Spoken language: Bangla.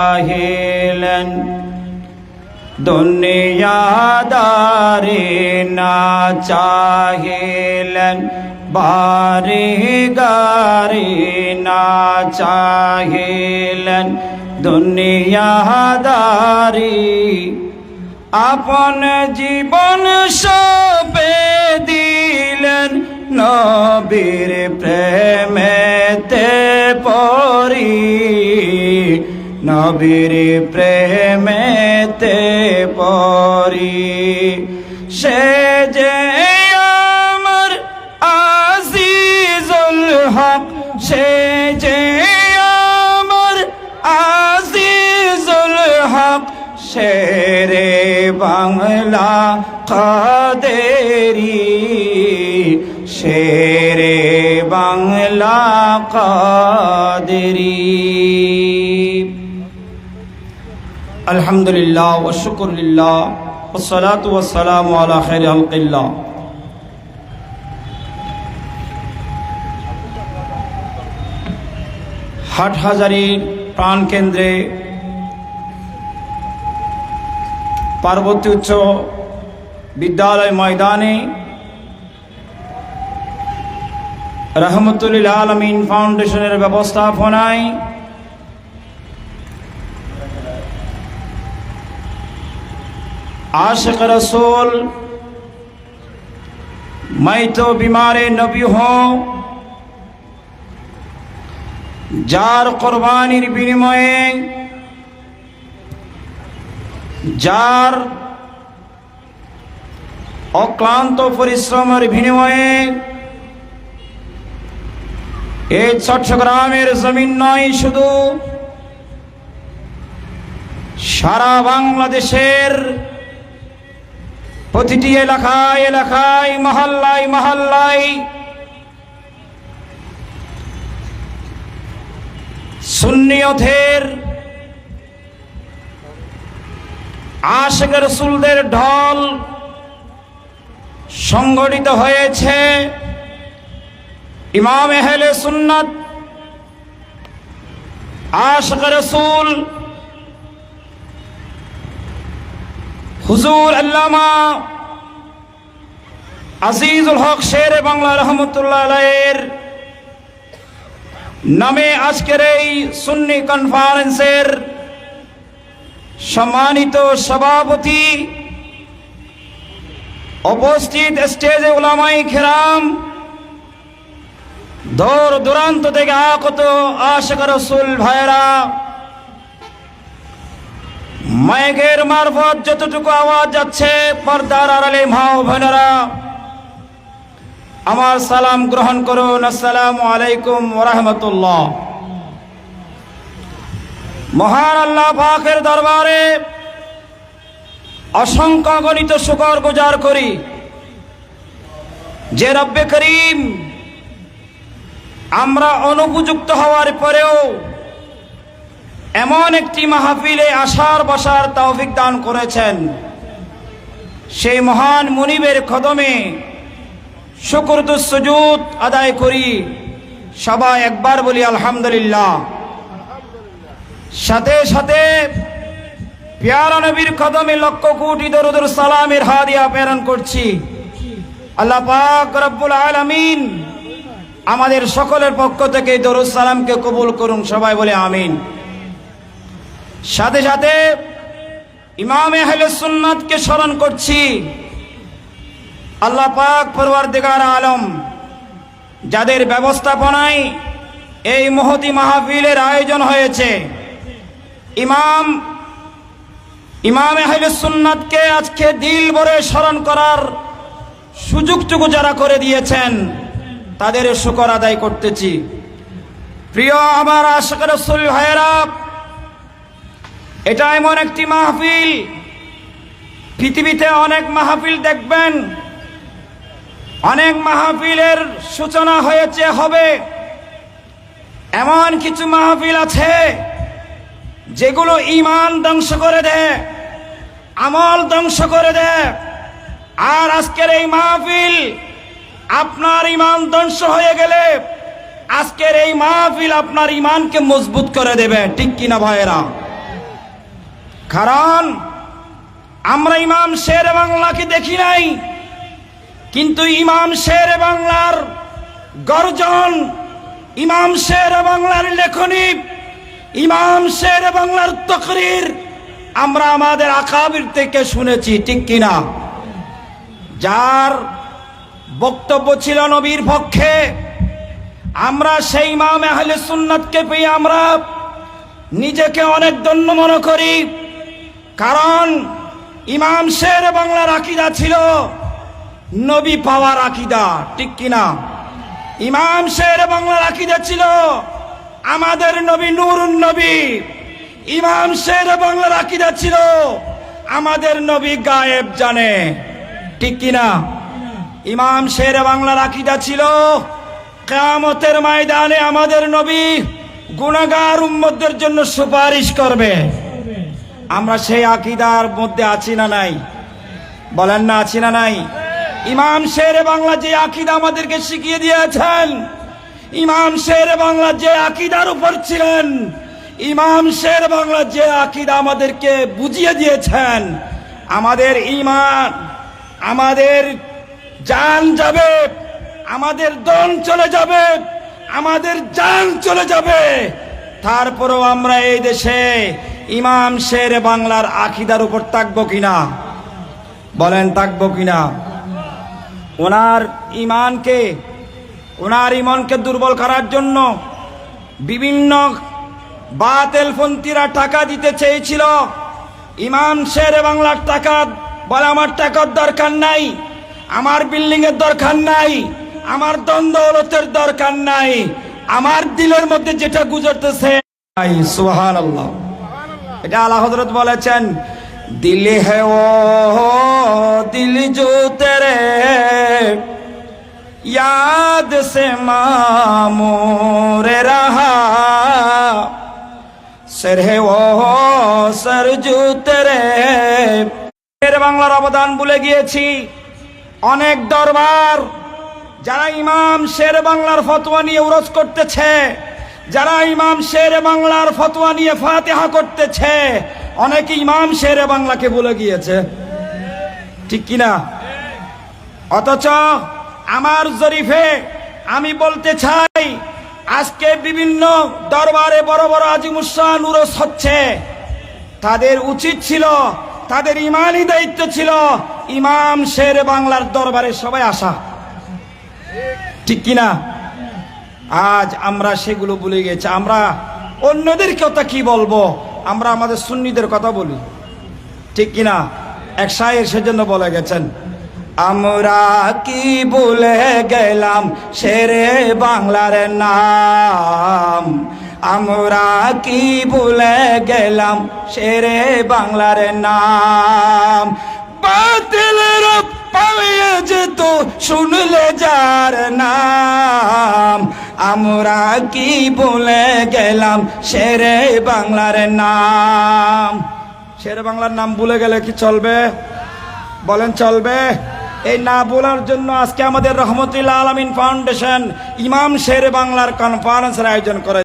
চাহিলেন দুনিয়াদারি না চাহিলেন বাড়ি গাড়ি না চাহিলেন দুনিয়াদারি আপন জীবন সপে দিলেন নবীর প্রেমেতে পরি নবীর প্রেমেতে পরি সে যে আমার আজিজুল হক সে যে আমার আজিজুল হক শেরে বাংলা কাদেরি শেরে বাংলা কাদেরি। আলহামদুলিল্লাহ ওয়া শুকরুলিল্লাহ ওয়াসসালাতু ওয়াসসালামু আলা খায়রি খালকিল্লাহ। হাটহাজারীর প্রাণকেন্দ্রে পার্বতী উচ্চ বিদ্যালয় ময়দানে রহমতুল্লিল আলামিন ফাউন্ডেশনের ব্যবস্থাপনায় आशिक़ रसूल मैं तो बीमार नबी हूँ जार कुर्बानीर बिनिमये जार अक्लांत परिश्रमेर बिनिमये এই চট্টগ্রামের জমিন নয় শুধু সারা বাংলাদেশের প্রতিটি এলাকায় এলাকায় মহল্লায় মহল্লায় সুন্নিয়তের আশিক রাসূলদের ঢল সংগঠিত হয়েছে। ইমাম আহলে সুন্নাত আশিক রাসূল হুজুর আল্লামা আজিজুল হক শেরে বাংলা রহমতুল্লাহ আলাইহির নামে আজকের এই সুন্নি কনফারেন্সের সম্মানিত সভাপতি, উপস্থিত স্টেজে উলামায়ে কেরাম, দূর দূরান্ত থেকে আগত আশিক রাসূল ভাইরা, মাইকের মারফত যতটুকু আওয়াজ যাচ্ছে পর্দার আড়ালে মা ও বোনেরা, আমার সালাম গ্রহণ করুন। আসসালামু আলাইকুম ওয়া রাহমাতুল্লাহ। মহান আল্লাহ পাকের দরবারে অসংখ্য গণিত শুকর গুজার করি যে রব্বে করিম আমরা অনুপযুক্ত হওয়ার পরেও এমন একটি মাহফিলে আসার বসার তৌফিক দান করেছেন। সেই মহান মুনিবের কদমে শুকর সুজুদ আদায় করি। সবাই একবার বলি আলহামদুলিল্লাহ। সাথে সাথে প্যারা নবীর কদমে লক্ষ কোটি দরুদ ও সালামের হাদিয়া প্রেরণ করছি। আল্লাহ পাক রব্বুল আলামিন আমাদের সকলের পক্ষ থেকে দরুদ সালামকে কবুল করুন। সবাই বলে আমিন। সাথে সাথে ইমাম আহলে সুন্নাতকে স্মরণ করছি। আল্লাহ পাক পরওয়ারদিগার আলম যাদের ব্যবস্থাপনায় এই মহতি মাহফিলের আয়োজন হয়েছে, ইমাম আহলে সুন্নাতকে আজকে দিল ভরে স্মরণ করার সুযোগটুকু যারা করে দিয়েছেন তাদের শুকর আদায় করতেছি। প্রিয় আমার আশিক রাসূল ভাইয়েরা, এটা এমন একটি মাহফিল, পৃথিবীতে অনেক মাহফিল দেখবেন, অনেক মাহফিলের সূচনা হয়েছে, হবে। এমন কিছু মাহফিল আছে যেগুলো ঈমান ধ্বংস করে দেয়, আমল ধ্বংস করে দেয়। আর আজকের এই মাহফিল আপনার ঈমান ধ্বংস হয়ে গেলে আজকের এই মাহফিল আপনার ঈমানকে মজবুত করে দেবে, ঠিক কিনা ভাইয়েরা? কারণ আমরা ইমাম শের বাংলাকে দেখি নাই, কিন্তু ইমাম শের বাংলার গর্জন, ইমাম শের বাংলার লেখনী, ইমাম শের বাংলার তকরির আমরা আমাদের আকাবির থেকে শুনেছি, ঠিক কিনা? যার বক্তব্য ছিল নবীর পক্ষে, আমরা সেই ইমাম আহলে সুন্নাতকে পেয়ে আমরা নিজেকে অনেক ধন্য মনে করি। কারণ ইমাম শের বাংলার আকীদা ছিল নবী পাওয়ার আকীদা, ঠিক কিনা? ইমাম শের বাংলার আকীদা ছিল আমাদের নবী নূরুন নবী। ইমাম শের বাংলার আকীদা ছিল আমাদের নবী গায়েব জানে, ঠিক কিনা? ইমাম শের বাংলার আকীদা ছিল কিয়ামতের ময়দানে আমাদের নবী গুনাহগার উম্মতদের জন্য সুপারিশ করবে। আমরা সেই আকীদার মধ্যে আছি না নাই? বলেন না, আছি না নাই? ইমাম শের বাংলা যে আকীদা আমাদেরকে শিখিয়ে দিয়েছেন, ইমাম শের বাংলা যে আকীদার উপর ছিলেন, ইমাম শের বাংলা যে আকীদা আমাদেরকে বুঝিয়ে দিয়েছেন, আমাদের ঈমান, আমাদের জান যাবে, আমাদের দম চলে যাবে, আমাদের জান চলে যাবে, তারপরেও আমরা এই দেশে ইমাম শের বাংলার আকীদার উপর থাকবো কিনা? বলেন, থাকবো কিনা? ওনার ইমানকে দুর্বল করার জন্য বিভিন্ন বাতিলপন্থীরা টাকা দিতে চেয়েছিল। ইমাম শের বাংলার টাকা বলে, আমার টাকার দরকার নাই, আমার বিল্ডিং এর দরকার নাই, আমার দ্বন্দ্বলতের দরকার নাই, আমার দিলের মধ্যে যেটা গুজরতেছে। সুবহানাল্লাহ, এটা আলা হযরত বলেছেন, দিল হে ও দিল জো তেরে याद से मामूर रहा, सर है वो सर जो तेरे। শের বাংলার অবদান ভুলে গিয়েছি। অনেক দরবার যারা ইমাম শের বাংলার ফতোয়া নিয়ে উরস করতেছে, যারা ইমাম শের বাংলার ফতোয়া নিয়ে ফাতিহা করতেছে, অনেকে ইমাম শের বাংলাকে ভুলে গিয়েছে, ঠিক কিনা? অথচ আমার জরিফে আমি বলতে চাই, আজকে বিভিন্ন দরবারে বড় বড় আজিমুসান উরস হচ্ছে, তাদের উচিত ছিল, তাদের ইমানি দায়িত্ব ছিল ইমাম শের বাংলার দরবারে সবাই আসা, ঠিক কিনা? আজ আমরা সেগুলো ভুলে গেছি। আমরা অন্যদের কথা কি বলবো, আমরা আমাদের সুন্নিদের কথা বলি, ঠিক কিনা? এক শায়ের সেজন্য বলে গেছেন, আমরা কি ভুলে গেলাম শেরে বাংলার নাম, আমরা কি ভুলে গেলাম শেরে বাংলার নাম। বাতিলের পাওয়া যেত শুনলে যার নাম, আমরা কি ভুলে গেলাম শেরে বাংলার নাম। শেরে বাংলার নাম ভুলে গেলে কি চলবে? বলেন, চলবে? এই না বলার জন্য আজকে আমাদের রহমতুল্লাহ আলামিন ফাউন্ডেশন ইমাম শের বাংলার কনফারেন্সের আয়োজন করে।